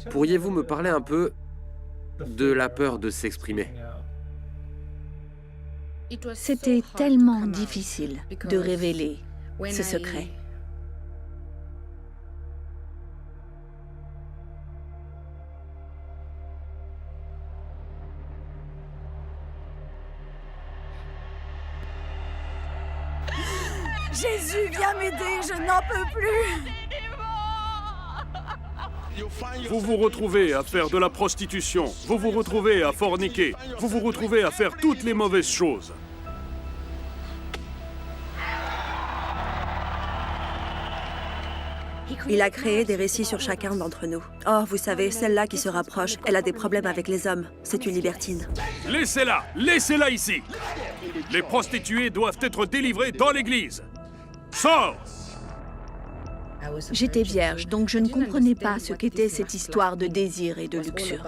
Pourriez-vous me parler un peu de la peur de s'exprimer? C'était tellement difficile de révéler ce secret. Jésus, viens m'aider, je n'en peux plus. Vous vous retrouvez à faire de la prostitution, vous vous retrouvez à forniquer, vous vous retrouvez à faire toutes les mauvaises choses. Il a créé des récits sur chacun d'entre nous. Oh, vous savez, celle-là qui se rapproche, elle a des problèmes avec les hommes. C'est une libertine. Laissez-la, laissez-la ici. Les prostituées doivent être délivrées dans l'église. Sors! J'étais vierge, donc je ne comprenais pas ce qu'était cette histoire de désir et de luxure.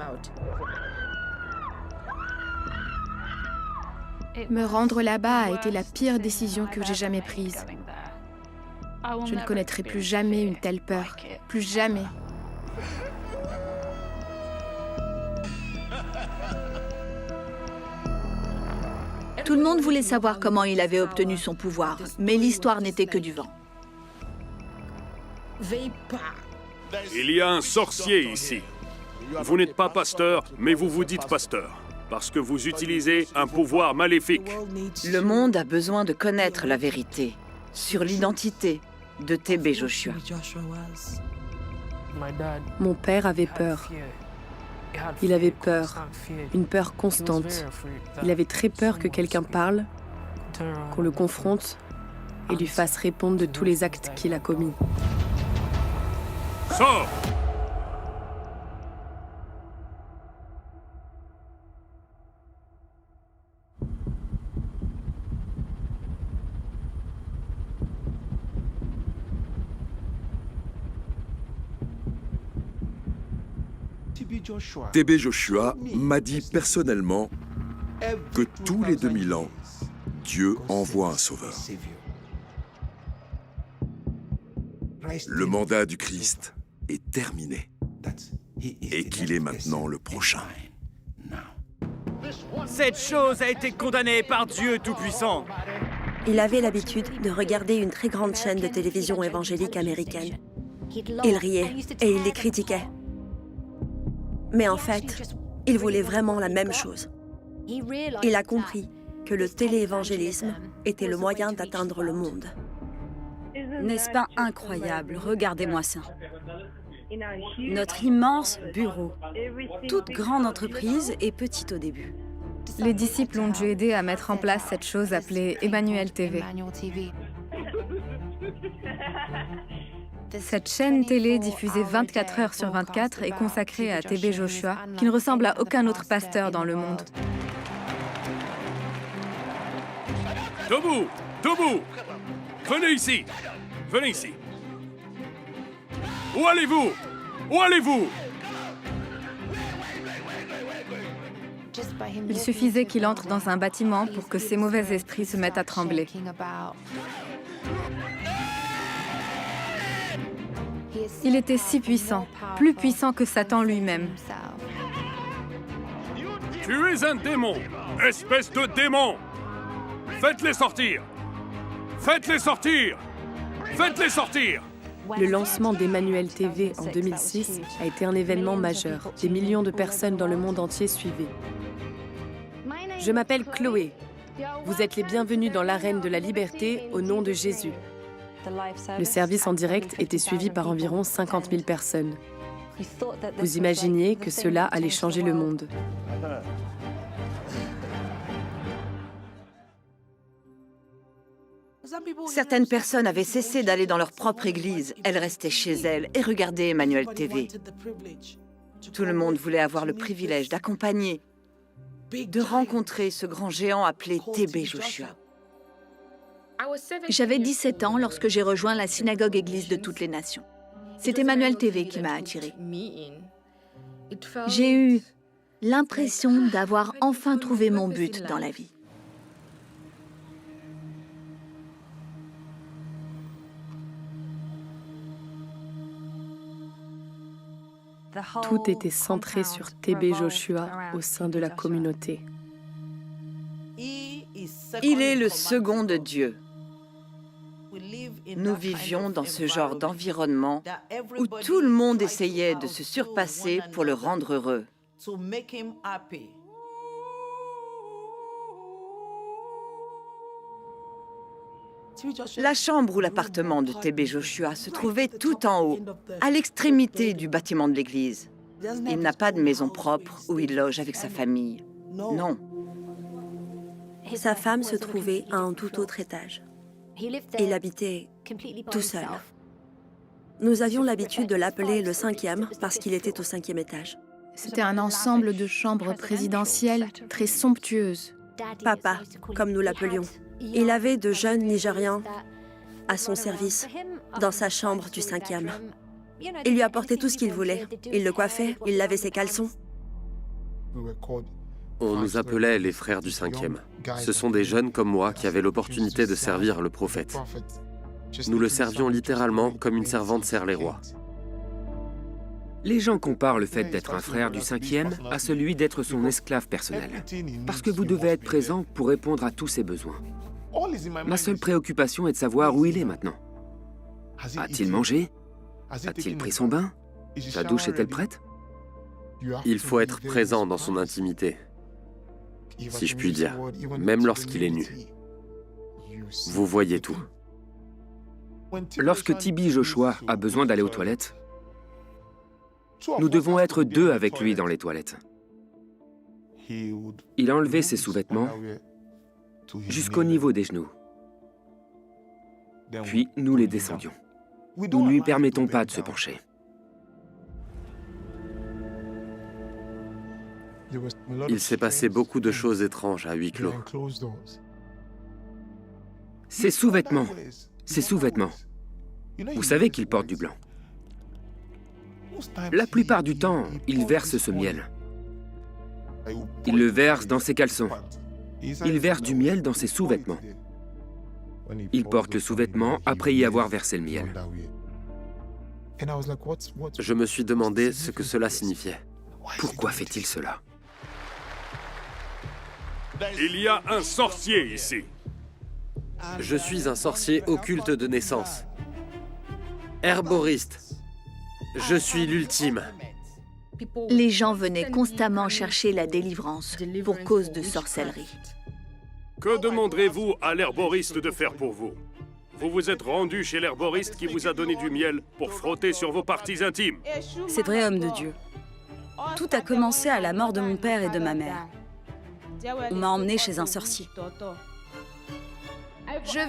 Me rendre là-bas a été la pire décision que j'ai jamais prise. Je ne connaîtrai plus jamais une telle peur. Plus jamais. Tout le monde voulait savoir comment il avait obtenu son pouvoir, mais l'histoire n'était que du vent. Il y a un sorcier ici. Vous n'êtes pas pasteur, mais vous vous dites pasteur. Parce que vous utilisez un pouvoir maléfique. Le monde a besoin de connaître la vérité sur l'identité de TB Joshua. Mon père avait peur. Il avait peur, une peur constante. Il avait très peur que quelqu'un parle, qu'on le confronte et lui fasse répondre de tous les actes qu'il a commis. Sors! TB Joshua m'a dit personnellement que tous les 2000 ans, Dieu envoie un sauveur. Le mandat du Christ est terminé et qu'il est maintenant le prochain. Cette chose a été condamnée par Dieu Tout-Puissant. Il avait l'habitude de regarder une très grande chaîne de télévision évangélique américaine. Il riait et il les critiquait. Mais en fait, il voulait vraiment la même chose. Il a compris que le téléévangélisme était le moyen d'atteindre le monde. N'est-ce pas incroyable? Regardez-moi ça. Notre immense bureau. Toute grande entreprise est petite au début. Les disciples ont dû aider à mettre en place cette chose appelée Emmanuel TV. Cette chaîne télé diffusée 24 heures sur 24 est consacrée à TB Joshua, qui ne ressemble à aucun autre pasteur dans le monde. Debout! Debout! Venez ici! Venez ici! Où allez-vous? Où allez-vous? Il suffisait qu'il entre dans un bâtiment pour que ces mauvais esprits se mettent à trembler. Il était si puissant, plus puissant que Satan lui-même. Tu es un démon! Espèce de démon! Faites-les sortir! Faites-les sortir! Faites-les sortir! Le lancement d'Emmanuel TV en 2006 a été un événement majeur. Des millions de personnes dans le monde entier suivaient. Je m'appelle Chloé. Vous êtes les bienvenus dans l'arène de la liberté au nom de Jésus. Le service en direct était suivi par environ 50 000 personnes. Vous imaginiez que cela allait changer le monde. Certaines personnes avaient cessé d'aller dans leur propre église. Elles restaient chez elles et regardaient Emmanuel TV. Tout le monde voulait avoir le privilège d'accompagner, de rencontrer ce grand géant appelé TB Joshua. J'avais 17 ans lorsque j'ai rejoint la synagogue église de toutes les nations. C'est Emmanuel TV qui m'a attirée. J'ai eu l'impression d'avoir enfin trouvé mon but dans la vie. Tout était centré sur TB Joshua au sein de la communauté. Il est le second de Dieu. Nous vivions dans ce genre d'environnement où tout le monde essayait de se surpasser pour le rendre heureux. La chambre ou l'appartement de TB Joshua se trouvait tout en haut, à l'extrémité du bâtiment de l'église. Il n'a pas de maison propre où il loge avec sa famille. Non. Sa femme se trouvait à un tout autre étage. Il habitait tout seul. Nous avions l'habitude de l'appeler le 5e parce qu'il était au 5e étage. C'était un ensemble de chambres présidentielles très somptueuses. Papa, comme nous l'appelions. Il avait de jeunes Nigérians à son service, dans sa chambre du 5e. Il lui apportait tout ce qu'il voulait. Il le coiffait, il lavait ses caleçons. On nous appelait les frères du 5e. Ce sont des jeunes comme moi qui avaient l'opportunité de servir le prophète. Nous le servions littéralement comme une servante sert les rois. Les gens comparent le fait d'être un frère du 5e à celui d'être son esclave personnel. Parce que vous devez être présent pour répondre à tous ses besoins. Ma seule préoccupation est de savoir où il est maintenant. A-t-il mangé? A-t-il pris son bain? Sa douche est-elle prête? Il faut être présent dans son intimité, si je puis dire, même lorsqu'il est nu. Vous voyez tout. Lorsque TB Joshua a besoin d'aller aux toilettes, nous devons être 2 avec lui dans les toilettes. Il a enlevé ses sous-vêtements jusqu'au niveau des genoux. Puis nous les descendions. Nous ne lui permettons pas de se pencher. Il s'est passé beaucoup de choses étranges à huis clos. Ses sous-vêtements. Ses sous-vêtements. Vous savez qu'il porte du blanc. La plupart du temps, il verse ce miel. Il le verse dans ses caleçons. Il verse du miel dans ses sous-vêtements. Il porte le sous-vêtement après y avoir versé le miel. Je me suis demandé ce que cela signifiait. Pourquoi fait-il cela? Il y a un sorcier ici. Je suis un sorcier occulte de naissance. Herboriste. Je suis l'ultime. Les gens venaient constamment chercher la délivrance pour cause de sorcellerie. Que demanderez-vous à l'herboriste de faire pour vous? Vous vous êtes rendu chez l'herboriste qui vous a donné du miel pour frotter sur vos parties intimes. C'est vrai, homme de Dieu. Tout a commencé à la mort de mon père et de ma mère. On m'a emmené chez un sorcier. Je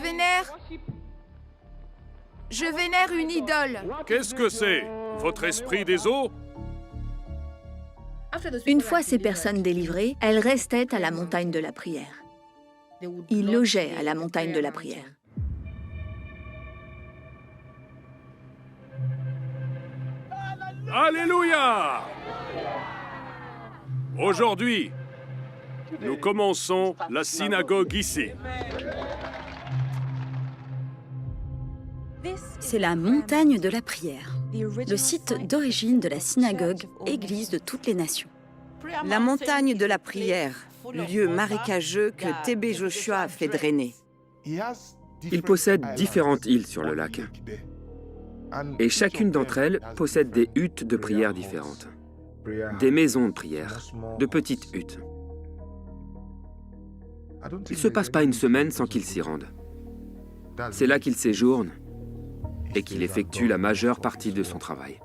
vénère une idole. Qu'est-ce que c'est? Votre esprit des eaux? Une fois ces personnes délivrées, elles restaient à la montagne de la prière. Ils logeaient à la montagne de la prière. Alléluia! Aujourd'hui, nous commençons la synagogue ici. C'est la montagne de la prière, le site d'origine de la synagogue, église de toutes les nations. La montagne de la prière, lieu marécageux que TB Joshua a fait drainer. Il possède différentes îles sur le lac. Et chacune d'entre elles possède des huttes de prière différentes. Des maisons de prière, de petites huttes. Il ne se passe pas une semaine sans qu'il s'y rende. C'est là qu'il séjourne et qu'il effectue la majeure partie de son travail.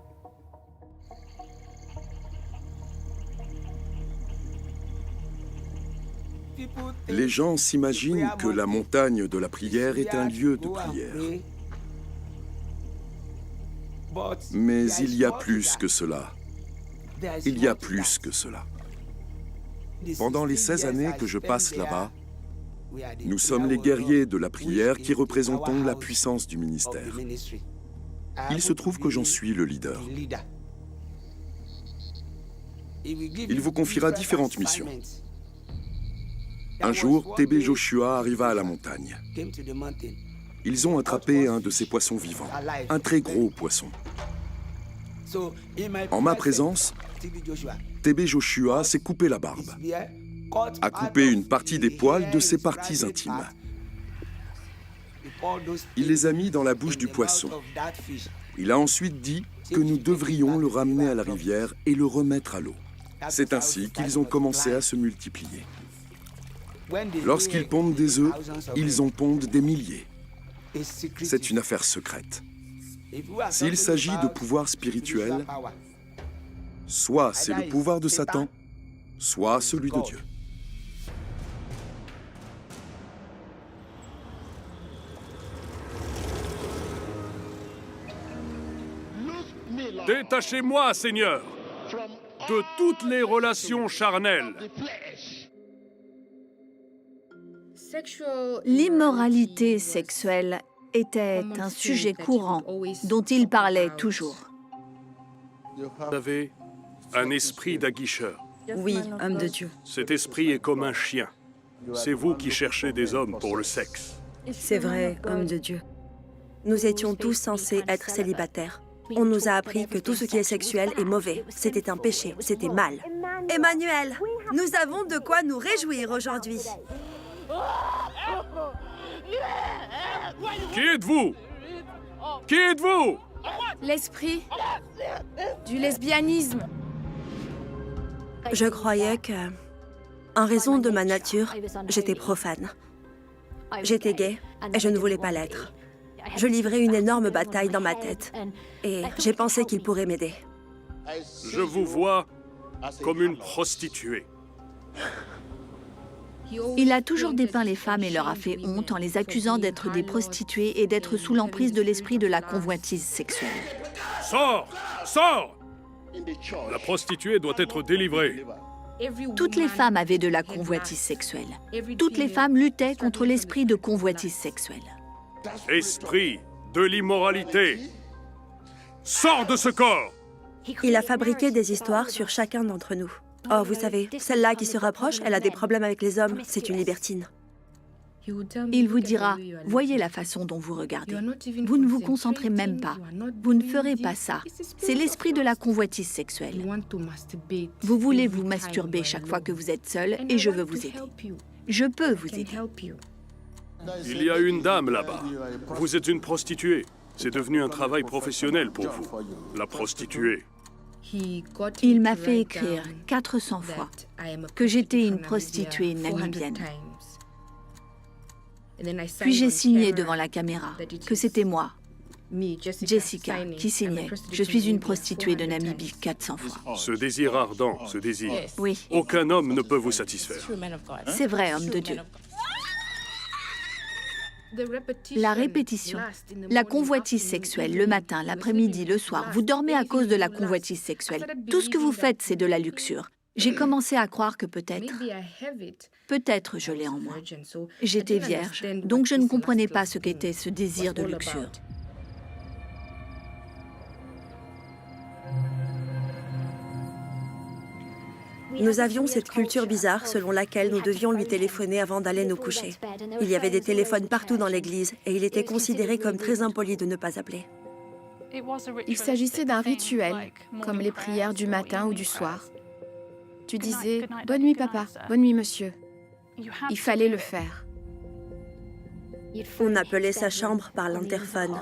Les gens s'imaginent que la montagne de la prière est un lieu de prière. Mais il y a plus que cela. Il y a plus que cela. Pendant les 16 années que je passe là-bas, nous sommes les guerriers de la prière qui représentons la puissance du ministère. Il se trouve que j'en suis le leader. Il vous confiera différentes missions. Un jour, TB Joshua arriva à la montagne. Ils ont attrapé un de ces poissons vivants, un très gros poisson. En ma présence, TB Joshua s'est coupé la barbe, a coupé une partie des poils de ses parties intimes. Il les a mis dans la bouche du poisson. Il a ensuite dit que nous devrions le ramener à la rivière et le remettre à l'eau. C'est ainsi qu'ils ont commencé à se multiplier. Lorsqu'ils pondent des œufs, ils en pondent des milliers. C'est une affaire secrète. S'il s'agit de pouvoir spirituel, soit c'est le pouvoir de Satan, soit celui de Dieu. Détachez-moi, Seigneur, de toutes les relations charnelles. L'immoralité sexuelle était un sujet courant dont il parlait toujours. Vous avez un esprit d'aguicheur. Oui, homme de Dieu. Cet esprit est comme un chien. C'est vous qui cherchez des hommes pour le sexe. C'est vrai, homme de Dieu. Nous étions tous censés être célibataires. On nous a appris que tout ce qui est sexuel est mauvais. C'était un péché, c'était mal. Emmanuel, nous avons de quoi nous réjouir aujourd'hui. Qui êtes-vous? Qui êtes-vous? L'esprit du lesbianisme. Je croyais que, en raison de ma nature, j'étais profane. J'étais gay et je ne voulais pas l'être. Je livrais une énorme bataille dans ma tête et j'ai pensé qu'il pourrait m'aider. Je vous vois comme une prostituée. Il a toujours dépeint les femmes et leur a fait honte en les accusant d'être des prostituées et d'être sous l'emprise de l'esprit de la convoitise sexuelle. Sors! Sors! La prostituée doit être délivrée. Toutes les femmes avaient de la convoitise sexuelle. Toutes les femmes luttaient contre l'esprit de convoitise sexuelle. Esprit de l'immoralité, sors de ce corps! Il a fabriqué des histoires sur chacun d'entre nous. Oh, vous savez, celle-là qui se rapproche, elle a des problèmes avec les hommes, c'est une libertine. Il vous dira, voyez la façon dont vous regardez. Vous ne vous concentrez même pas. Vous ne ferez pas ça. C'est l'esprit de la convoitise sexuelle. Vous voulez vous masturber chaque fois que vous êtes seul et je veux vous aider. Je peux vous aider. Il y a une dame là-bas. Vous êtes une prostituée. C'est devenu un travail professionnel pour vous. La prostituée. Il m'a fait écrire 400 fois que j'étais une prostituée namibienne. Puis j'ai signé devant la caméra que c'était moi, Jessica, qui signait. Je suis une prostituée de Namibie 400 fois. Ce désir ardent, ce désir. Oui. Aucun homme ne peut vous satisfaire. C'est vrai, homme de Dieu. La répétition, la convoitise sexuelle, le matin, l'après-midi, le soir. Vous dormez à cause de la convoitise sexuelle. Tout ce que vous faites, c'est de la luxure. J'ai commencé à croire que peut-être je l'ai en moi. J'étais vierge, donc je ne comprenais pas ce qu'était ce désir de luxure. Nous avions cette culture bizarre selon laquelle nous devions lui téléphoner avant d'aller nous coucher. Il y avait des téléphones partout dans l'église et il était considéré comme très impoli de ne pas appeler. Il s'agissait d'un rituel, comme les prières du matin ou du soir. Tu disais « Bonne nuit, papa. Bonne nuit, monsieur ». Il fallait le faire. On appelait sa chambre par l'interphone.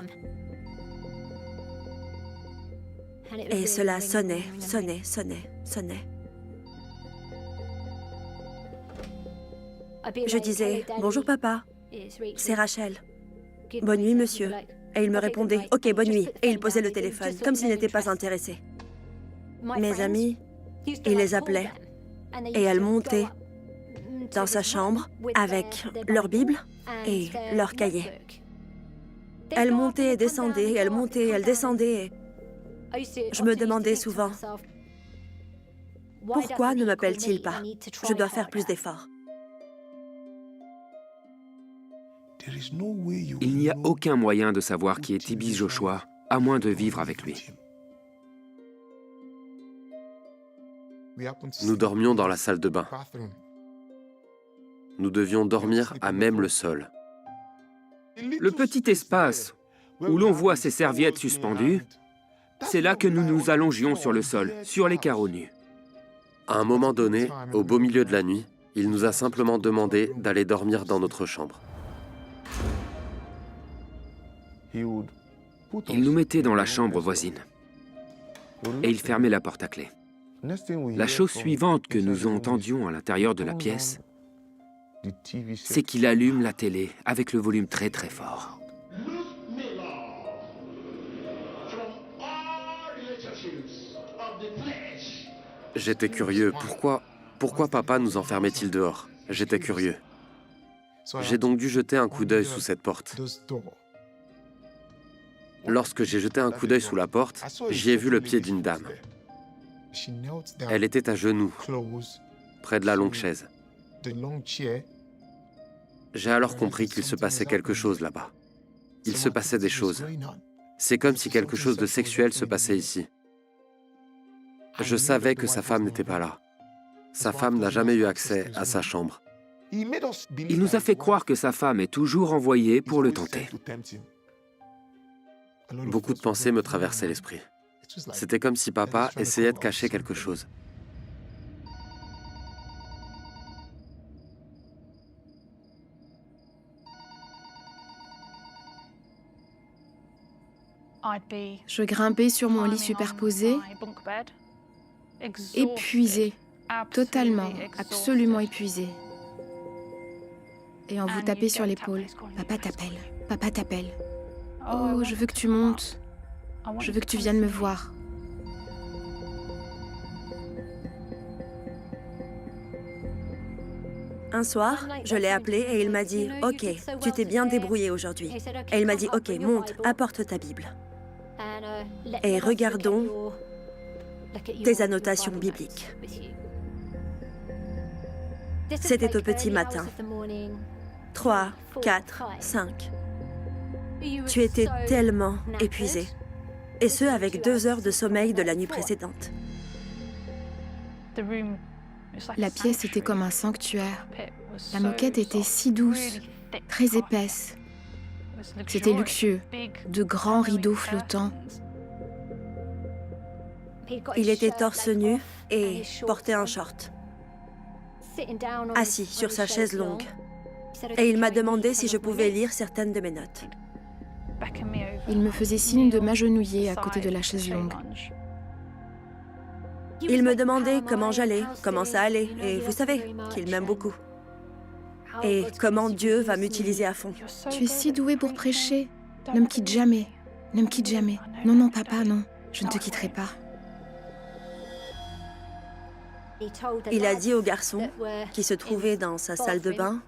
Et cela sonnait, sonnait, sonnait, sonnait. Je disais « Bonjour papa, c'est Rachel. Bonne nuit monsieur ». Et il me répondait « Ok, bonne nuit ». Et il posait le téléphone, comme s'il n'était pas intéressé. Mes amis, il les appelait et elles montaient dans sa chambre avec leur Bible et leur cahier. Elles montaient et descendaient, elles montaient et elles descendaient. Et je me demandais souvent « Pourquoi ne m'appelle-t-il pas? Je dois faire plus d'efforts. » Il n'y a aucun moyen de savoir qui est TB Joshua, à moins de vivre avec lui. Nous dormions dans la salle de bain. Nous devions dormir à même le sol. Le petit espace où l'on voit ces serviettes suspendues C'est là que nous nous allongions sur le sol, sur les carreaux nus. À un moment donné, au beau milieu de la nuit, il nous a simplement demandé d'aller dormir dans notre chambre. Il nous mettait dans la chambre voisine. Et il fermait la porte à clé. La chose suivante que nous entendions à l'intérieur de la pièce, c'est qu'il allume la télé avec le volume très très fort. J'étais curieux. Pourquoi papa nous enfermait-il dehors? J'étais curieux. J'ai donc dû jeter un coup d'œil sous cette porte. Lorsque j'ai jeté un coup d'œil sous la porte, j'y ai vu le pied d'une dame. Elle était à genoux, près de la longue chaise. J'ai alors compris qu'il se passait quelque chose là-bas. Il se passait des choses. C'est comme si quelque chose de sexuel se passait ici. Je savais que sa femme n'était pas là. Sa femme n'a jamais eu accès à sa chambre. Il nous a fait croire que sa femme est toujours envoyée pour le tenter. Beaucoup de pensées me traversaient l'esprit. C'était comme si papa essayait de cacher quelque chose. Je grimpais sur mon lit superposé, épuisée, totalement, absolument épuisée. Et on vous tapait sur l'épaule. Papa t'appelle, papa t'appelle. Oh, je veux que tu montes. Je veux que tu viennes me voir. Un soir, je l'ai appelé et il m'a dit « Ok, tu t'es bien débrouillé aujourd'hui. » Et il m'a dit « Ok, monte, apporte ta Bible. Et regardons tes annotations bibliques. » C'était au petit matin. 3, 4, 5. Tu étais tellement épuisé. Et ce, avec 2 heures de sommeil de la nuit précédente. La pièce était comme un sanctuaire. La moquette était si douce, très épaisse. C'était luxueux, de grands rideaux flottants. Il était torse nu et portait un short. Assis sur sa chaise longue. Et il m'a demandé si je pouvais lire certaines de mes notes. Il me faisait signe de m'agenouiller à côté de la chaise longue. Il me demandait comment j'allais, comment ça allait, et vous savez qu'il m'aime beaucoup. Et comment Dieu va m'utiliser à fond. Tu es si doué pour prêcher. Ne me quitte jamais. Ne me quitte jamais. Non, non, papa, non. Je ne te quitterai pas. Il a dit au garçon qui se trouvait dans sa salle de bain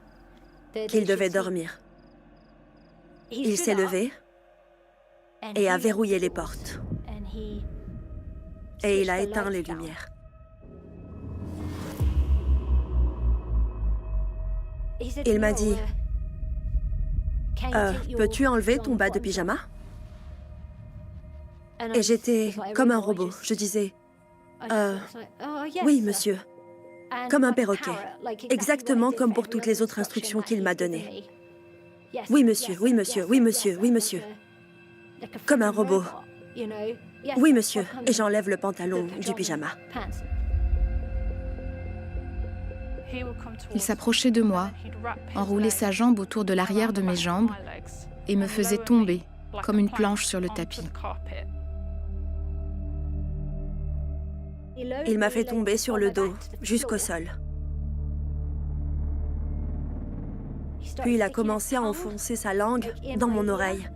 qu'il devait dormir. Il s'est levé et a verrouillé les portes. Et il a éteint les lumières. Il m'a dit « Peux-tu enlever ton bas de pyjama ?» Et j'étais comme un robot. Je disais « Oui, monsieur. » Comme un perroquet. Exactement comme pour toutes les autres instructions qu'il m'a données. « Oui, monsieur. Oui, monsieur. Oui, monsieur. Oui, monsieur. » Comme un robot. « Oui, monsieur. » Et j'enlève le pantalon du pyjama. Il s'approchait de moi, enroulait sa jambe autour de l'arrière de mes jambes et me faisait tomber comme une planche sur le tapis. Il m'a fait tomber sur le dos, jusqu'au sol. Puis il a commencé à enfoncer sa langue dans mon oreille.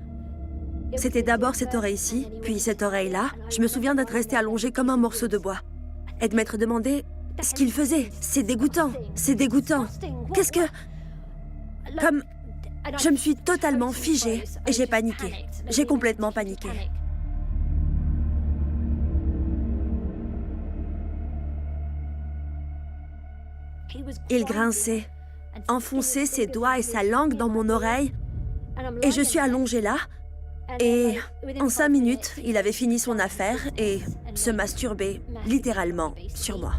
C'était d'abord cette oreille-ci, puis cette oreille-là. Je me souviens d'être restée allongée comme un morceau de bois et de m'être demandé ce qu'il faisait. C'est dégoûtant, c'est dégoûtant. Qu'est-ce que... Comme... Je me suis totalement figée et j'ai paniqué. J'ai complètement paniqué. Il grinçait, enfonçait ses doigts et sa langue dans mon oreille et je suis allongée là. Et en 5 minutes, il avait fini son affaire et se masturbait littéralement sur moi.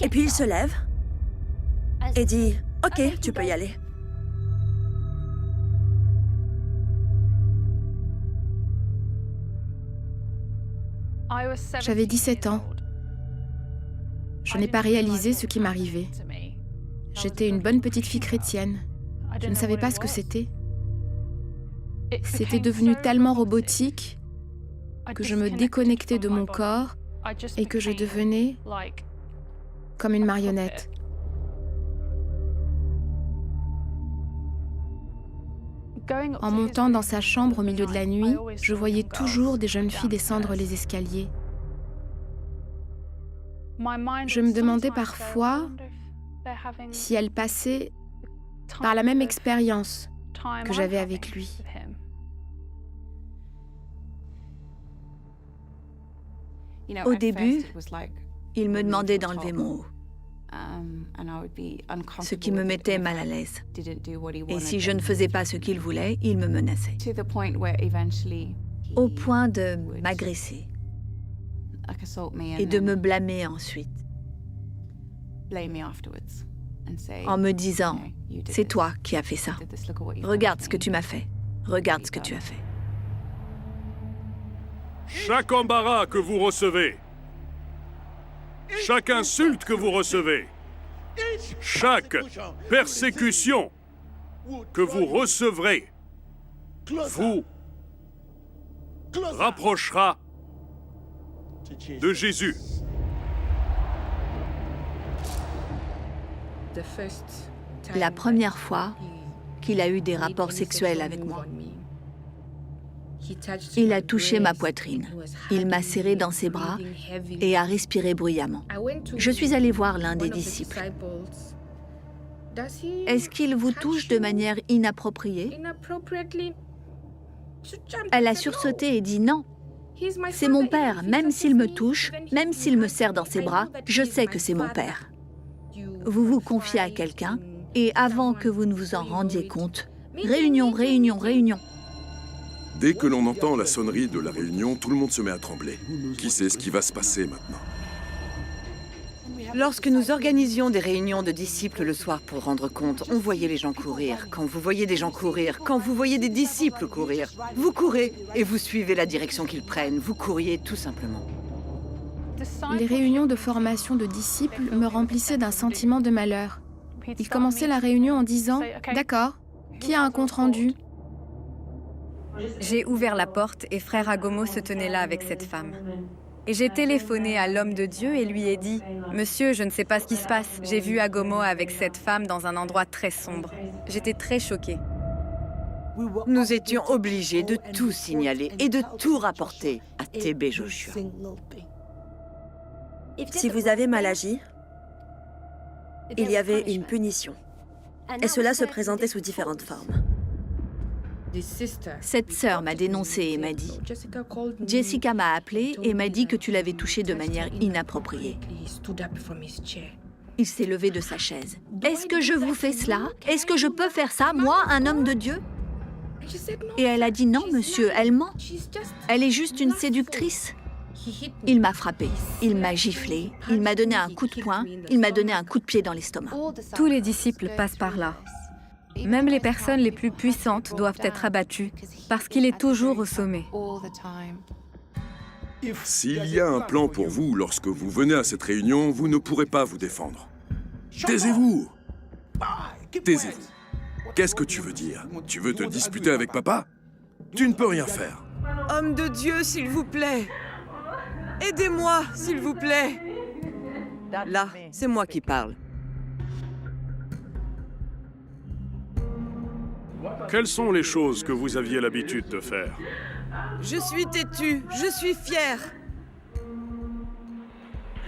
Et puis il se lève et dit « Ok, tu peux y aller. » J'avais 17 ans. Je n'ai pas réalisé ce qui m'arrivait. J'étais une bonne petite fille chrétienne. Je ne savais pas ce que c'était. C'était devenu tellement robotique que je me déconnectais de mon corps et que je devenais comme une marionnette. En montant dans sa chambre au milieu de la nuit, je voyais toujours des jeunes filles descendre les escaliers. Je me demandais parfois si elles passaient par la même expérience que j'avais avec lui. Au début, il me demandait d'enlever mon haut, ce qui me mettait mal à l'aise. Et si je ne faisais pas ce qu'il voulait, il me menaçait. Au point de m'agresser et de me blâmer ensuite, en me disant « C'est toi qui as fait ça. Regarde ce que tu m'as fait. Regarde ce que tu as fait. » Chaque embarras que vous recevez, chaque insulte que vous recevez, chaque persécution que vous recevrez vous rapprochera de Jésus. La première fois qu'il a eu des rapports sexuels avec moi, il a touché ma poitrine, il m'a serré dans ses bras et a respiré bruyamment. Je suis allée voir l'un des disciples. Est-ce qu'il vous touche de manière inappropriée? Elle a sursauté et dit non. C'est mon père, même s'il me touche, même s'il me serre dans ses bras, je sais que c'est mon père. Vous vous confiez à quelqu'un et avant que vous ne vous en rendiez compte, réunion, réunion, réunion. Dès que l'on entend la sonnerie de la réunion, tout le monde se met à trembler. Qui sait ce qui va se passer maintenant? Lorsque nous organisions des réunions de disciples le soir pour rendre compte, on voyait les gens courir. Quand vous voyez des gens courir, quand vous voyez des disciples courir, vous courez et vous suivez la direction qu'ils prennent. Vous couriez tout simplement. Les réunions de formation de disciples me remplissaient d'un sentiment de malheur. Ils commençaient la réunion en disant « D'accord, qui a un compte-rendu ?» J'ai ouvert la porte et frère Agomo se tenait là avec cette femme. Et j'ai téléphoné à l'homme de Dieu et lui ai dit « Monsieur, je ne sais pas ce qui se passe. J'ai vu Agomo avec cette femme dans un endroit très sombre. » J'étais très choquée. Nous étions obligés de tout signaler et de tout rapporter à TB Joshua. Si vous avez mal agi, il y avait une punition. Et cela se présentait sous différentes formes. Cette sœur m'a dénoncé et m'a dit « Jessica m'a appelé et m'a dit que tu l'avais touché de manière inappropriée. » Il s'est levé de sa chaise. « Est-ce que je vous fais cela? Est-ce que je peux faire ça, moi, un homme de Dieu ?» Et elle a dit « Non, monsieur, elle ment. Elle est juste une séductrice. » Il m'a frappé, il m'a giflé, il m'a donné un coup de poing, il m'a donné un coup de pied dans l'estomac. Tous les disciples passent par là. Même les personnes les plus puissantes doivent être abattues parce qu'il est toujours au sommet. S'il y a un plan pour vous lorsque vous venez à cette réunion, vous ne pourrez pas vous défendre. Taisez-vous! Taisez-vous. Qu'est-ce que tu veux dire? Tu veux te disputer avec papa? Tu ne peux rien faire. Homme de Dieu, s'il vous plaît! Aidez-moi, s'il vous plaît! Là, c'est moi qui parle. Quelles sont les choses que vous aviez l'habitude de faire? Je suis têtue, je suis fière.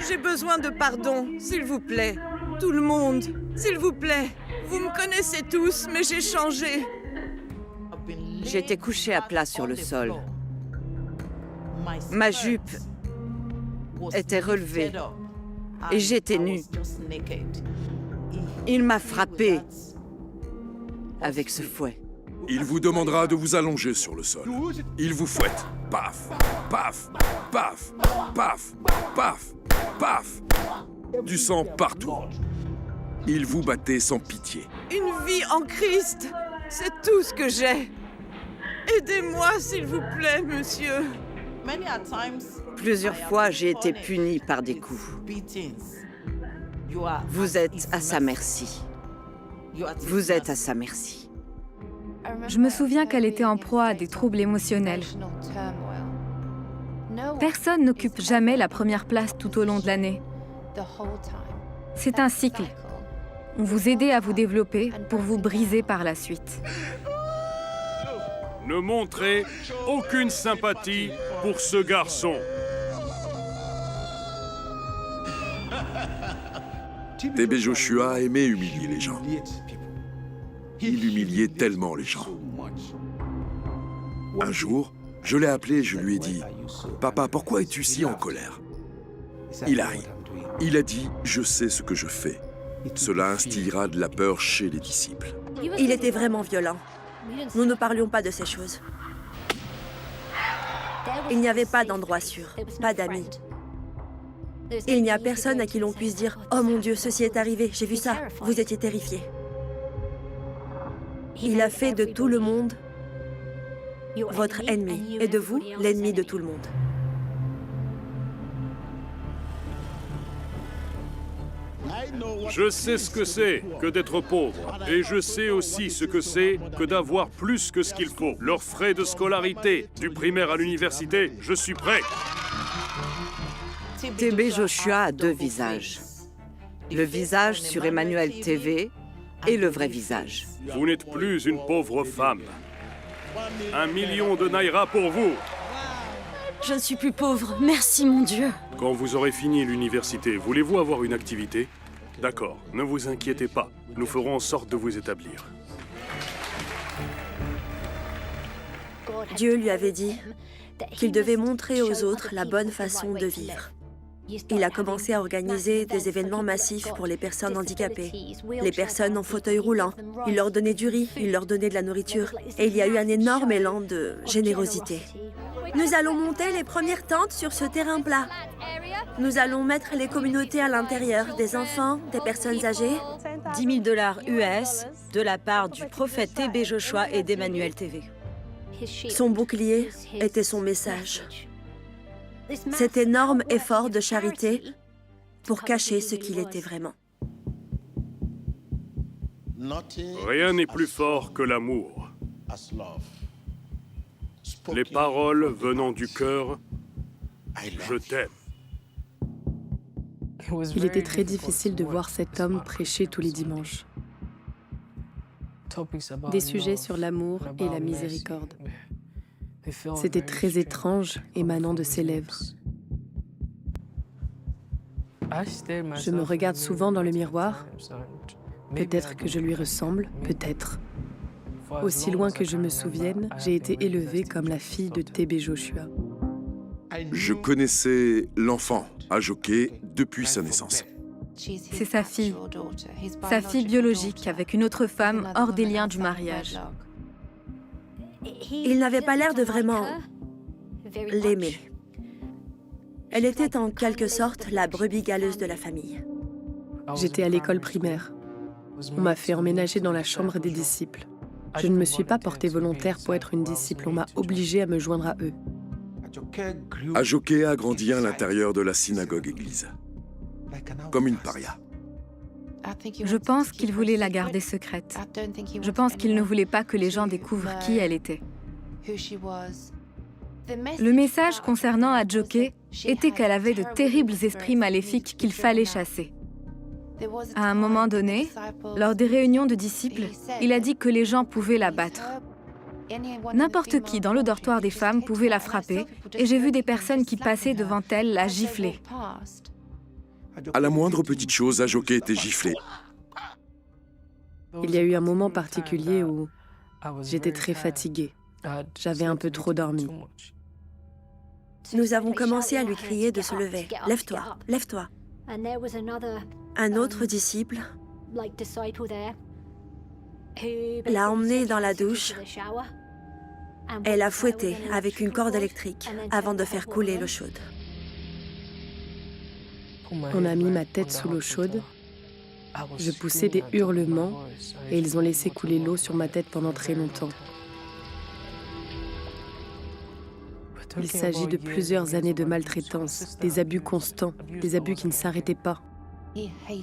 J'ai besoin de pardon, s'il vous plaît. Tout le monde, s'il vous plaît. Vous me connaissez tous, mais j'ai changé. J'étais couchée à plat sur le sol. Ma jupe était relevée et j'étais nue. Il m'a frappée avec ce fouet. Il vous demandera de vous allonger sur le sol. Il vous fouette. Paf, paf, paf, paf, paf, paf. Du sang partout. Il vous battait sans pitié. Une vie en Christ, c'est tout ce que j'ai. Aidez-moi, s'il vous plaît, monsieur. Plusieurs fois, j'ai été punie par des coups. Vous êtes à sa merci. Vous êtes à sa merci. Je me souviens qu'elle était en proie à des troubles émotionnels. Personne n'occupe jamais la première place tout au long de l'année. C'est un cycle. On vous aide à vous développer pour vous briser par la suite. Ne montrez aucune sympathie pour ce garçon. TB Joshua aimait humilier les gens. Il humiliait tellement les gens. Un jour, je l'ai appelé et je lui ai dit « Papa, pourquoi es-tu si en colère ?» Il a ri. Il a dit « Je sais ce que je fais. Cela instillera de la peur chez les disciples. » Il était vraiment violent. Nous ne parlions pas de ces choses. Il n'y avait pas d'endroit sûr, pas d'amis. Il n'y a personne à qui l'on puisse dire « Oh mon Dieu, ceci est arrivé, j'ai vu ça, vous étiez terrifiés. » Il a fait de tout le monde votre ennemi, et de vous, l'ennemi de tout le monde. Je sais ce que c'est que d'être pauvre, et je sais aussi ce que c'est que d'avoir plus que ce qu'il faut. Leurs frais de scolarité, du primaire à l'université, je suis prêt. TB Joshua a deux visages. Le visage sur Emmanuel TV et le vrai visage. Vous n'êtes plus une pauvre femme. 1 million de naira pour vous. Je ne suis plus pauvre, merci mon Dieu. Quand vous aurez fini l'université, voulez-vous avoir une activité? D'accord, ne vous inquiétez pas. Nous ferons en sorte de vous établir. Dieu lui avait dit qu'il devait montrer aux autres la bonne façon de vivre. Il a commencé à organiser des événements massifs pour les personnes handicapées, les personnes en fauteuil roulant. Il leur donnait du riz, il leur donnait de la nourriture. Et il y a eu un énorme élan de générosité. Nous allons monter les premières tentes sur ce terrain plat. Nous allons mettre les communautés à l'intérieur, des enfants, des personnes âgées. $10 000 US de la part du prophète TB Joshua et d'Emmanuel TV. Son bouclier était son message. Cet énorme effort de charité pour cacher ce qu'il était vraiment. Rien n'est plus fort que l'amour. Les paroles venant du cœur, je t'aime. Il était très difficile de voir cet homme prêcher tous les dimanches. Des sujets sur l'amour et la miséricorde. C'était très étrange émanant de ses lèvres. Je me regarde souvent dans le miroir. Peut-être que je lui ressemble, peut-être. Aussi loin que je me souvienne, j'ai été élevée comme la fille de TB Joshua. Je connaissais l'enfant Ajoké depuis sa naissance. C'est sa fille biologique avec une autre femme hors des liens du mariage. Il n'avait pas l'air de vraiment l'aimer. Elle était en quelque sorte la brebis galeuse de la famille. J'étais à l'école primaire. On m'a fait emménager dans la chambre des disciples. Je ne me suis pas portée volontaire pour être une disciple, on m'a obligée à me joindre à eux. Ajoké a grandi à l'intérieur de la synagogue-église, comme une paria. Je pense qu'il voulait la garder secrète. Je pense qu'il ne voulait pas que les gens découvrent qui elle était. Le message concernant Ajoké était qu'elle avait de terribles esprits maléfiques qu'il fallait chasser. À un moment donné, lors des réunions de disciples, il a dit que les gens pouvaient la battre. N'importe qui dans le dortoir des femmes pouvait la frapper, et j'ai vu des personnes qui passaient devant elle la gifler. À la moindre petite chose, Ajoké était giflé. Il y a eu un moment particulier où j'étais très fatiguée. J'avais un peu trop dormi. Nous avons commencé à lui crier de se lever. « Lève-toi, lève-toi !» Un autre disciple l'a emmené dans la douche et l'a fouetté avec une corde électrique avant de faire couler l'eau chaude. On a mis ma tête sous l'eau chaude. Je poussais des hurlements et ils ont laissé couler l'eau sur ma tête pendant très longtemps. Il s'agit de plusieurs années de maltraitance, des abus constants, des abus qui ne s'arrêtaient pas.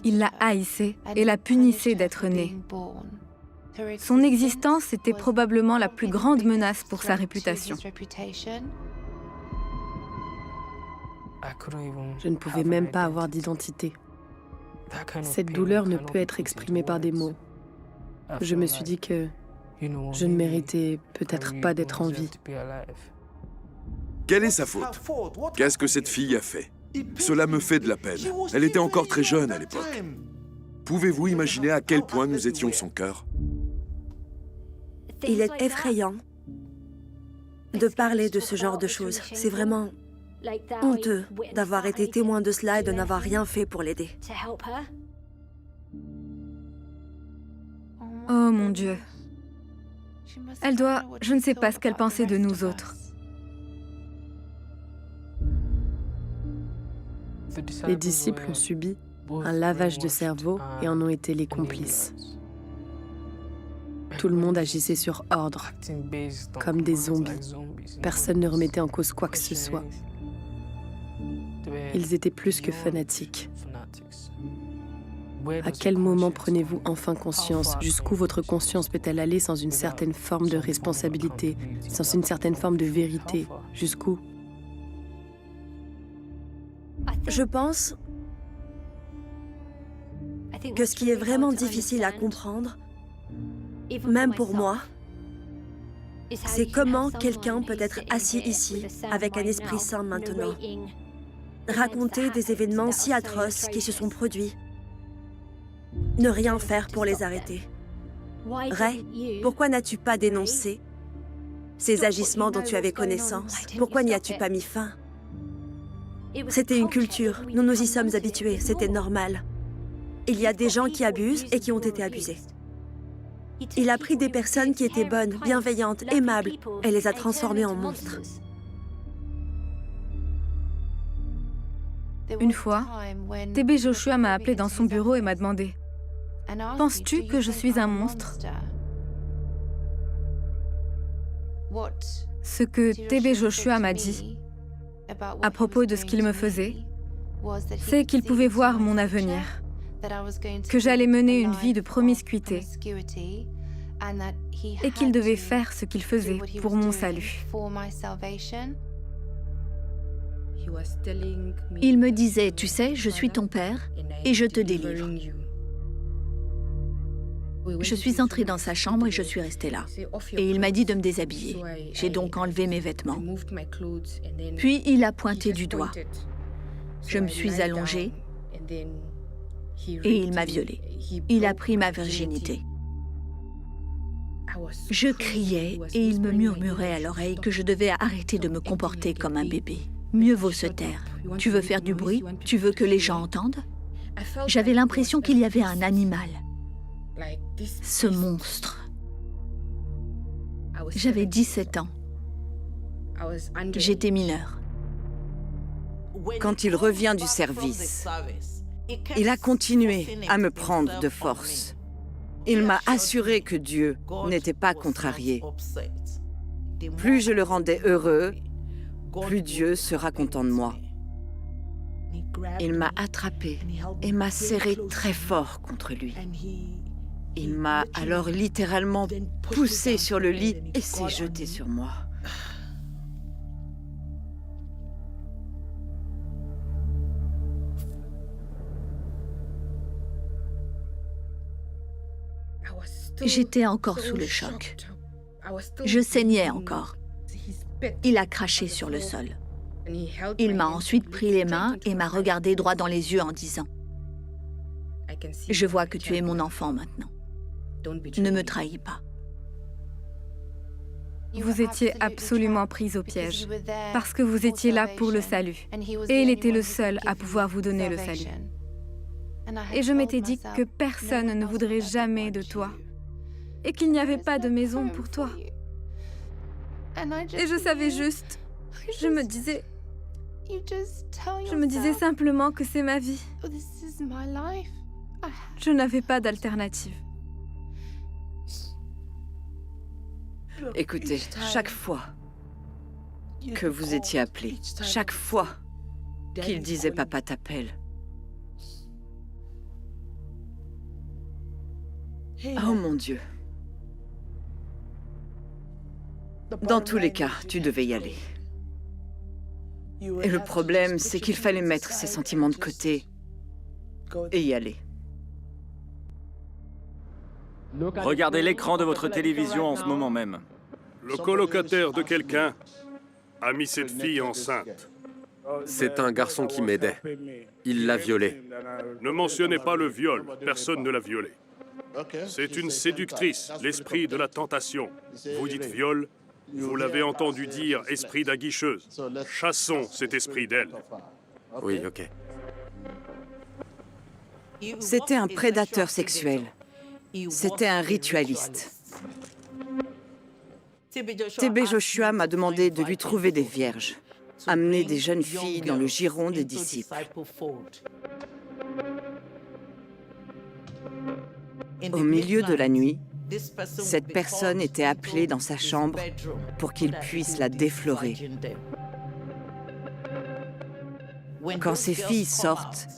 Il la haïssait et la punissait d'être née. Son existence était probablement la plus grande menace pour sa réputation. Je ne pouvais même pas avoir d'identité. Cette douleur ne peut être exprimée par des mots. Je me suis dit que je ne méritais peut-être pas d'être en vie. Quelle est sa faute? Qu'est-ce que cette fille a fait? Cela me fait de la peine. Elle était encore très jeune à l'époque. Pouvez-vous imaginer à quel point nous étions son cœur? Il est effrayant de parler de ce genre de choses. C'est vraiment honteux d'avoir été témoin de cela et de n'avoir rien fait pour l'aider. Oh mon Dieu. Elle doit... Je ne sais pas ce qu'elle pensait de nous autres. Les disciples ont subi un lavage de cerveau et en ont été les complices. Tout le monde agissait sur ordre, comme des zombies. Personne ne remettait en cause quoi que ce soit. Ils étaient plus que fanatiques. À quel moment prenez-vous enfin conscience? Jusqu'où votre conscience peut-elle aller sans une certaine forme de responsabilité, sans une certaine forme de vérité? Jusqu'où? Je pense que ce qui est vraiment difficile à comprendre, même pour moi, c'est comment quelqu'un peut être assis ici avec un esprit sain maintenant, raconter des événements si atroces qui se sont produits, ne rien faire pour les arrêter. Ray, pourquoi n'as-tu pas dénoncé ces agissements dont tu avais connaissance? Pourquoi n'y as-tu pas mis fin? C'était une culture, nous nous y sommes habitués, c'était normal. Il y a des gens qui abusent et qui ont été abusés. Il a pris des personnes qui étaient bonnes, bienveillantes, aimables, et les a transformées en monstres. Une fois, TB Joshua m'a appelé dans son bureau et m'a demandé « Penses-tu que je suis un monstre ?» Ce que TB Joshua m'a dit à propos de ce qu'il me faisait, c'est qu'il pouvait voir mon avenir, que j'allais mener une vie de promiscuité et qu'il devait faire ce qu'il faisait pour mon salut. Il me disait, tu sais, je suis ton père et je te délivre. Je suis entrée dans sa chambre et je suis restée là. Et il m'a dit de me déshabiller. J'ai donc enlevé mes vêtements. Puis il a pointé du doigt. Je me suis allongée et il m'a violée. Il a pris ma virginité. Je criais et il me murmurait à l'oreille que je devais arrêter de me comporter comme un bébé. Mieux vaut se taire. Tu veux faire du bruit? Tu veux que les gens entendent? J'avais l'impression qu'il y avait un animal. Ce monstre. J'avais 17 ans. J'étais mineure. Quand il revient du service, il a continué à me prendre de force. Il m'a assuré que Dieu n'était pas contrarié. Plus je le rendais heureux, plus Dieu sera content de moi. Il m'a attrapé et m'a serré très fort contre lui. Il m'a alors littéralement poussé sur le lit et s'est jeté sur moi. J'étais encore sous le choc. Je saignais encore. Il a craché sur le sol. Il m'a ensuite pris les mains et m'a regardé droit dans les yeux en disant « Je vois que tu es mon enfant maintenant. Ne me trahis pas. » Vous étiez absolument pris au piège, parce que vous étiez là pour le salut, et il était le seul à pouvoir vous donner le salut. Et je m'étais dit que personne ne voudrait jamais de toi, et qu'il n'y avait pas de maison pour toi. Et je savais juste, je me disais simplement que c'est ma vie. Je n'avais pas d'alternative. Écoutez, chaque fois que vous étiez appelé, chaque fois qu'il disait « Papa t'appelle ». Oh mon Dieu. Dans tous les cas, tu devais y aller. Et le problème, c'est qu'il fallait mettre ses sentiments de côté et y aller. Regardez l'écran de votre télévision en ce moment même. Le colocataire de quelqu'un a mis cette fille enceinte. C'est un garçon qui m'aidait. Il l'a violée. Ne mentionnez pas le viol, personne ne l'a violée. C'est une séductrice, l'esprit de la tentation. Vous dites viol, vous l'avez entendu dire esprit d'aguicheuse. Chassons cet esprit d'elle. Oui, ok. C'était un prédateur sexuel. C'était un ritualiste. TB Joshua m'a demandé de lui trouver des vierges, amener des jeunes filles dans le giron des disciples. Au milieu de la nuit, cette personne était appelée dans sa chambre pour qu'il puisse la déflorer. Quand ces filles sortent,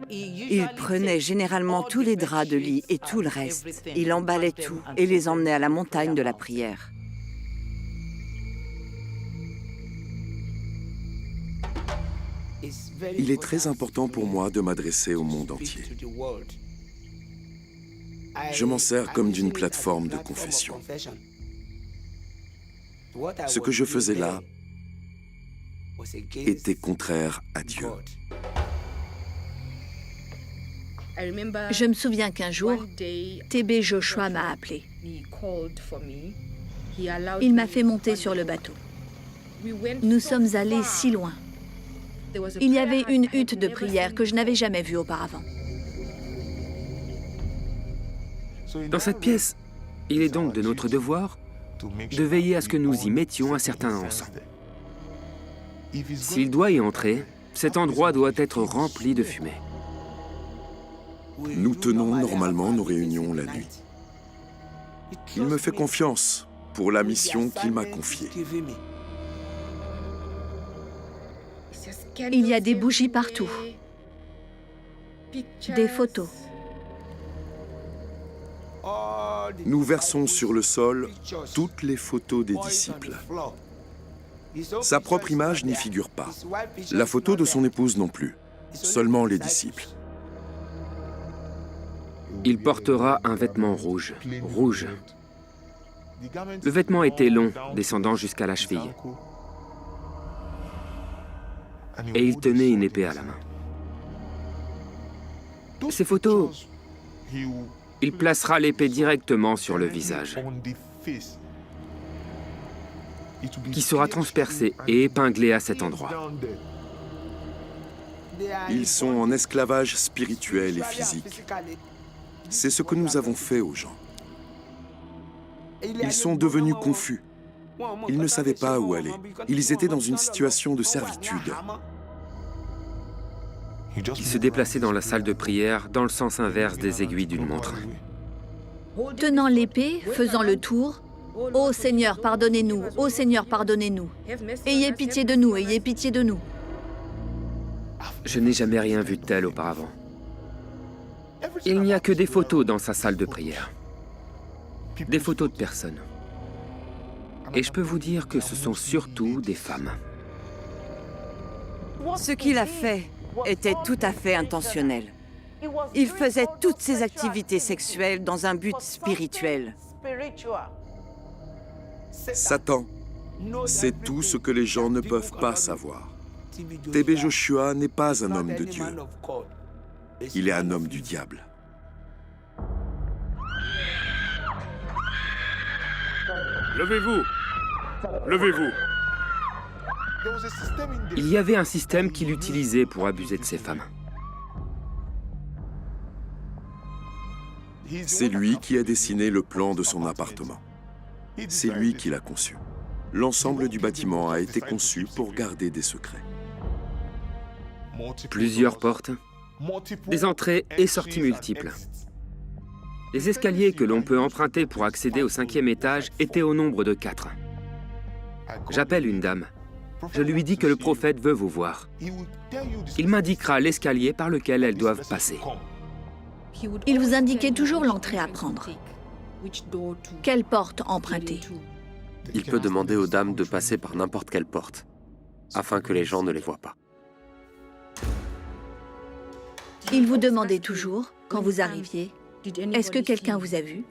il prenait généralement tous les draps de lit et tout le reste. Il emballait tout et les emmenait à la montagne de la prière. Il est très important pour moi de m'adresser au monde entier. Je m'en sers comme d'une plateforme de confession. Ce que je faisais là était contraire à Dieu. Je me souviens qu'un jour, TB Joshua m'a appelé. Il m'a fait monter sur le bateau. Nous sommes allés si loin. Il y avait une hutte de prière que je n'avais jamais vue auparavant. Dans cette pièce, il est donc de notre devoir de veiller à ce que nous y mettions un certain encens. S'il doit y entrer, cet endroit doit être rempli de fumée. Nous tenons normalement nos réunions la nuit. Il me fait confiance pour la mission qu'il m'a confiée. Il y a des bougies partout, des photos. Nous versons sur le sol toutes les photos des disciples. Sa propre image n'y figure pas. La photo de son épose non plus. Seulement les disciples. Il portera un vêtement rouge. Rouge. Le vêtement était long, descendant jusqu'à la cheville. Et il tenait une épée à la main. Ces photos, il placera l'épée directement sur le visage, qui sera transpercé et épinglé à cet endroit. Ils sont en esclavage spirituel et physique. C'est ce que nous avons fait aux gens. Ils sont devenus confus. Ils ne savaient pas où aller. Ils étaient dans une situation de servitude. Il se déplaçait dans la salle de prière dans le sens inverse des aiguilles d'une montre. Tenant l'épée, faisant le tour, « Ô Seigneur, pardonnez-nous, ô Seigneur, pardonnez-nous. Ayez pitié de nous, ayez pitié de nous. » Je n'ai jamais rien vu de tel auparavant. Il n'y a que des photos dans sa salle de prière. Des photos de personnes. Et je peux vous dire que ce sont surtout des femmes. Ce qu'il a fait était tout à fait intentionnel. Il faisait toutes ses activités sexuelles dans un but spirituel. Satan, c'est tout ce que les gens ne peuvent pas savoir. TB Joshua n'est pas un homme de Dieu. Il est un homme du diable. Levez-vous! Levez-vous! Il y avait un système qu'il utilisait pour abuser de ces femmes. C'est lui qui a dessiné le plan de son appartement. C'est lui qui l'a conçu. L'ensemble du bâtiment a été conçu pour garder des secrets. Plusieurs portes, des entrées et sorties multiples. Les escaliers que l'on peut emprunter pour accéder au 5e étage étaient au nombre de 4. J'appelle une dame Je lui dis que le prophète veut vous voir. Il m'indiquera l'escalier par lequel elles doivent passer. Il vous indiquait toujours l'entrée à prendre. Quelle porte emprunter? Il peut demander aux dames de passer par n'importe quelle porte, afin que les gens ne les voient pas. Il vous demandait toujours, quand vous arriviez, « Est-ce que quelqu'un vous a vu ?»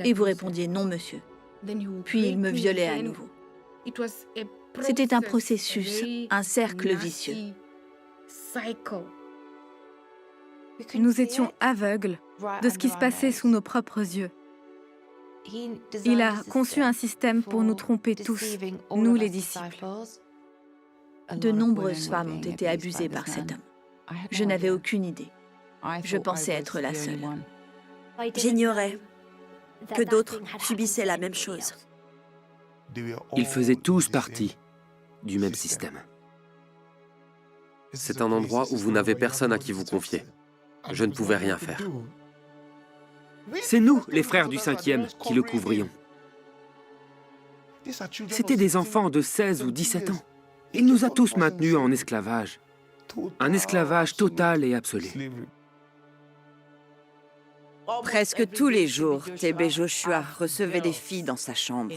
Et vous répondiez « Non, monsieur ». Puis il me violait à nouveau. C'était un processus, un cercle vicieux. Nous étions aveugles de ce qui se passait sous nos propres yeux. Il a conçu un système pour nous tromper tous, nous les disciples. De nombreuses femmes ont été abusées par cet homme. Je n'avais aucune idée. Je pensais être la seule. J'ignorais que d'autres subissaient la même chose. Ils faisaient tous partie du même système. C'est un endroit où vous n'avez personne à qui vous confier. Je ne pouvais rien faire. C'est nous, les frères du 5e, qui le couvrions. C'étaient des enfants de 16 ou 17 ans. Il nous a tous maintenus en esclavage. Un esclavage total et absolu. Presque tous les jours, T.B. Joshua recevait des filles dans sa chambre.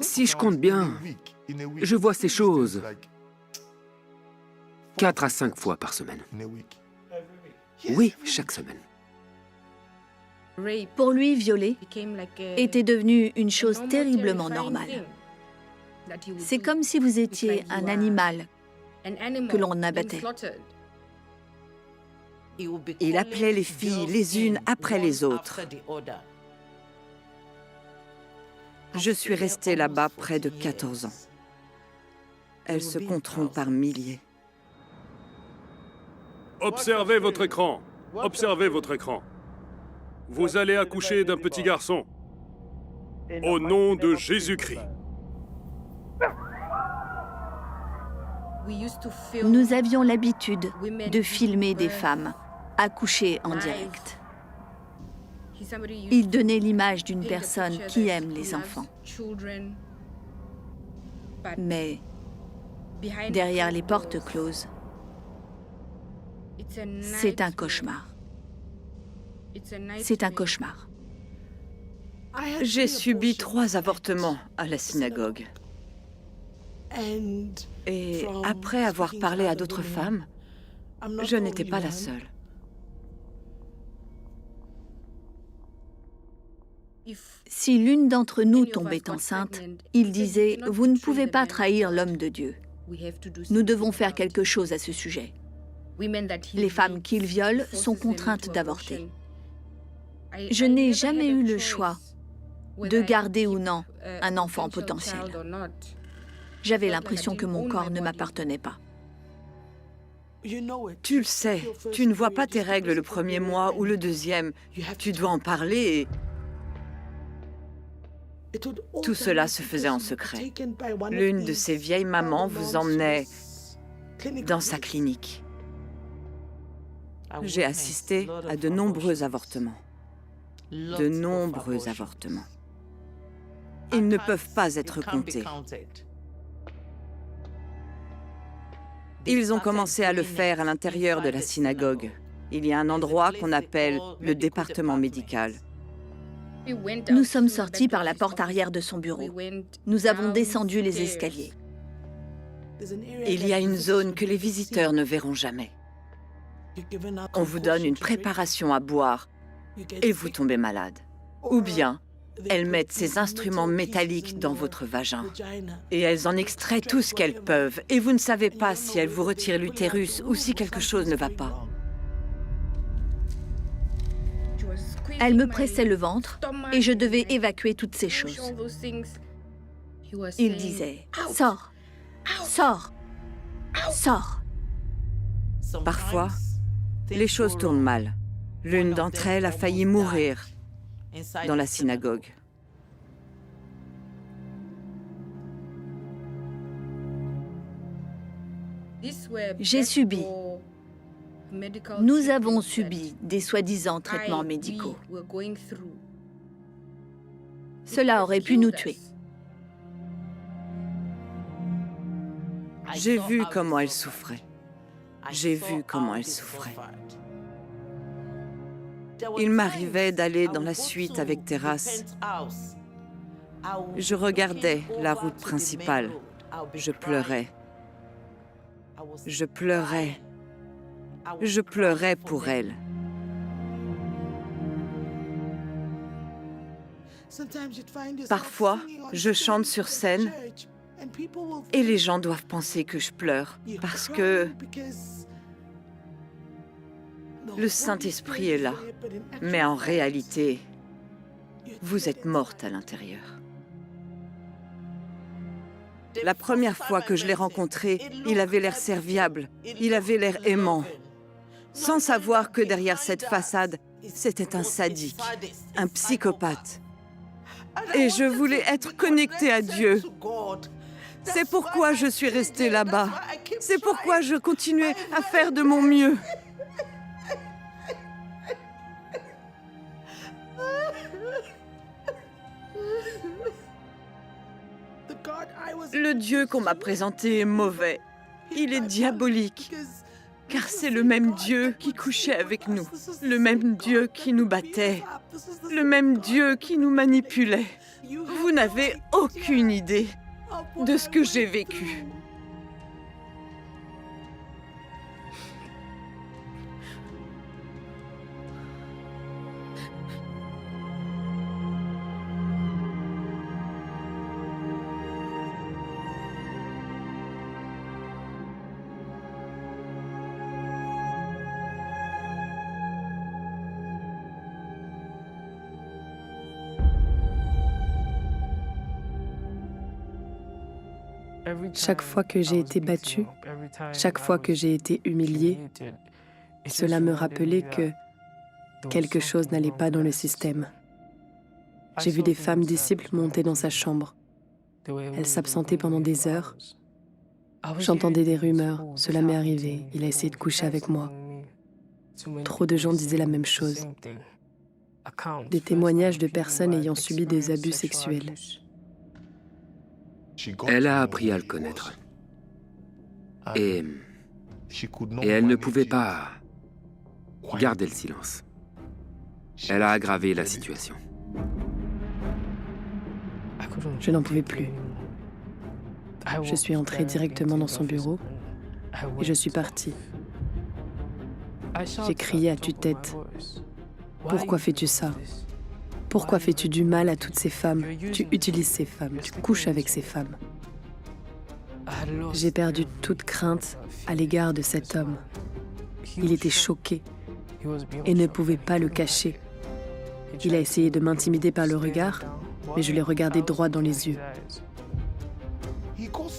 Si je compte bien, je vois ces choses 4 à 5 fois par semaine. Oui, chaque semaine. Pour lui, violer était devenu une chose terriblement normale. C'est comme si vous étiez un animal que l'on abattait. Il appelait les filles les unes après les autres. Je suis restée là-bas près de 14 ans. Elles se compteront par milliers. Observez votre écran. Observez votre écran. Vous allez accoucher d'un petit garçon. Au nom de Jésus-Christ. Nous avions l'habitude de filmer des femmes accoucher en direct. Il donnait l'image d'une personne qui aime les enfants. Mais derrière les portes closes, c'est un cauchemar. C'est un cauchemar. J'ai subi 3 avortements à la synagogue. Et après avoir parlé à d'autres femmes, je n'étais pas la seule. Si l'une d'entre nous tombait enceinte, il disait « Vous ne pouvez pas trahir l'homme de Dieu. Nous devons faire quelque chose à ce sujet. Les femmes qu'il viole sont contraintes d'avorter. » Je n'ai jamais eu le choix de garder ou non un enfant potentiel. J'avais l'impression que mon corps ne m'appartenait pas. Tu le sais, tu ne vois pas tes règles le premier mois ou le deuxième. Tu dois en parler et... Tout cela se faisait en secret. L'une de ces vieilles mamans vous emmenait dans sa clinique. J'ai assisté à de nombreux avortements. De nombreux avortements. Ils ne peuvent pas être comptés. Ils ont commencé à le faire à l'intérieur de la synagogue. Il y a un endroit qu'on appelle le département médical. Nous sommes sortis par la porte arrière de son bureau. Nous avons descendu les escaliers. Il y a une zone que les visiteurs ne verront jamais. On vous donne une préparation à boire et vous tombez malade. Ou bien, elles mettent ces instruments métalliques dans votre vagin. Et elles en extraient tout ce qu'elles peuvent. Et vous ne savez pas si elles vous retirent l'utérus ou si quelque chose ne va pas. Elle me pressait le ventre et je devais évacuer toutes ces choses. Il disait « Sors, sors, sors ». Parfois, les choses tournent mal. L'une d'entre elles a failli mourir dans la synagogue. J'ai subi. Nous avons subi des soi-disant traitements médicaux. Cela aurait pu nous tuer. J'ai vu comment elle souffrait. J'ai vu comment elle souffrait. Il m'arrivait d'aller dans la suite avec terrasse. Je regardais la route principale. Je pleurais. Je pleurais. Je pleurais pour elle. Parfois, je chante sur scène et les gens doivent penser que je pleure parce que le Saint-Esprit est là. Mais en réalité, vous êtes morte à l'intérieur. La première fois que je l'ai rencontré, il avait l'air serviable, il avait l'air aimant, sans savoir que derrière cette façade, c'était un sadique, un psychopathe. Et je voulais être connectée à Dieu. C'est pourquoi je suis restée là-bas. C'est pourquoi je continuais à faire de mon mieux. Le Dieu qu'on m'a présenté est mauvais. Il est diabolique. Car c'est le même Dieu qui couchait avec nous. Le même Dieu qui nous battait. Le même Dieu qui nous manipulait. Vous n'avez aucune idée de ce que j'ai vécu. Chaque fois que j'ai été battue, chaque fois que j'ai été humiliée, cela me rappelait que quelque chose n'allait pas dans le système. J'ai vu des femmes disciples monter dans sa chambre. Elles s'absentaient pendant des heures. J'entendais des rumeurs. Cela m'est arrivé. Il a essayé de coucher avec moi. Trop de gens disaient la même chose. Des témoignages de personnes ayant subi des abus sexuels. Elle a appris à le connaître. Et elle ne pouvait pas garder le silence. Elle a aggravé la situation. Je n'en pouvais plus. Je suis entrée directement dans son bureau et je suis partie. J'ai crié à tue-tête. Pourquoi fais-tu ça? Pourquoi fais-tu du mal à toutes ces femmes? Tu utilises ces femmes, tu couches avec ces femmes. J'ai perdu toute crainte à l'égard de cet homme. Il était choqué et ne pouvait pas le cacher. Il a essayé de m'intimider par le regard, mais je l'ai regardé droit dans les yeux.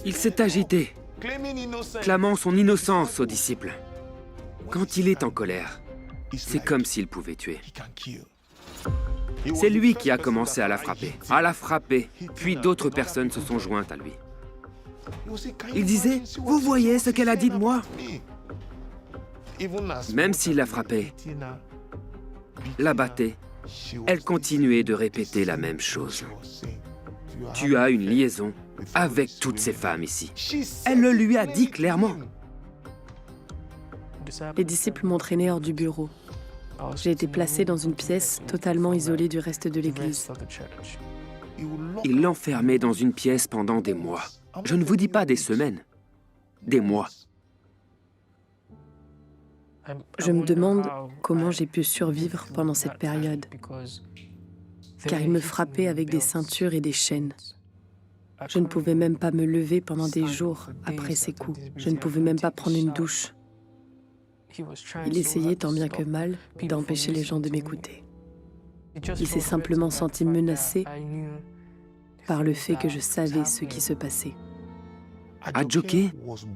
Il s'est agité, clamant son innocence aux disciples. Quand il est en colère, c'est comme s'il pouvait tuer. C'est lui qui a commencé à la frapper, puis d'autres personnes se sont jointes à lui. Il disait, « Vous voyez ce qu'elle a dit de moi ?» Même s'il la frappait, la battait, elle continuait de répéter la même chose. « Tu as une liaison avec toutes ces femmes ici. » Elle le lui a dit clairement. Les disciples m'ont traîné hors du bureau. J'ai été placée dans une pièce totalement isolée du reste de l'église. Il l'enfermait dans une pièce pendant des mois. Je ne vous dis pas des semaines, des mois. Je me demande comment j'ai pu survivre pendant cette période, car il me frappait avec des ceintures et des chaînes. Je ne pouvais même pas me lever pendant des jours après ces coups. Je ne pouvais même pas prendre une douche. Il essayait tant bien que mal d'empêcher les gens de m'écouter. Il s'est simplement senti menacé par le fait que je savais ce qui se passait. Adjoké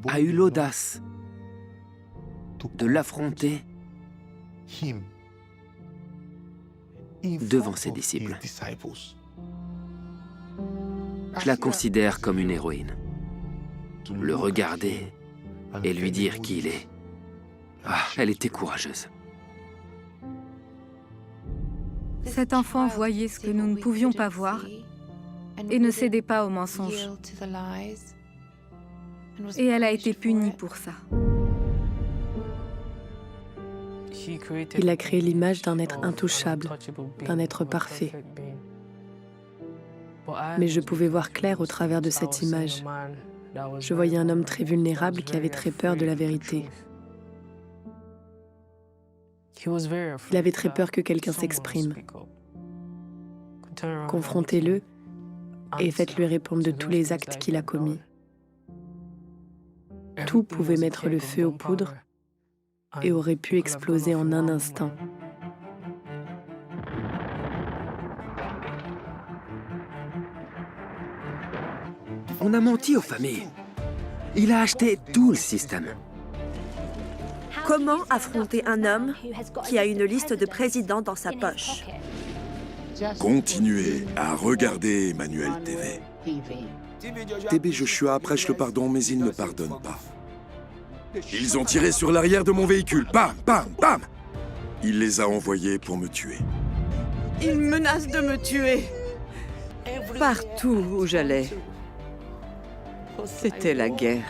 a eu l'audace de l'affronter devant ses disciples. Je la considère comme une héroïne. Le regarder et lui dire qui il est. Ah, elle était courageuse. Cet enfant voyait ce que nous ne pouvions pas voir et ne cédait pas aux mensonges. Et elle a été punie pour ça. Il a créé l'image d'un être intouchable, d'un être parfait. Mais je pouvais voir clair au travers de cette image. Je voyais un homme très vulnérable qui avait très peur de la vérité. Il avait très peur que quelqu'un s'exprime. Confrontez-le et faites-lui répondre de tous les actes qu'il a commis. Tout pouvait mettre le feu aux poudres et aurait pu exploser en un instant. On a menti aux familles. Il a acheté tout le système. Comment affronter un homme qui a une liste de présidents dans sa poche? Continuez à regarder Emmanuel TV. TB Joshua prêche le pardon, mais il ne pardonne pas. Ils ont tiré sur l'arrière de mon véhicule. Bam, bam, bam! Il les a envoyés pour me tuer. Il menace de me tuer. Partout où j'allais, c'était la guerre.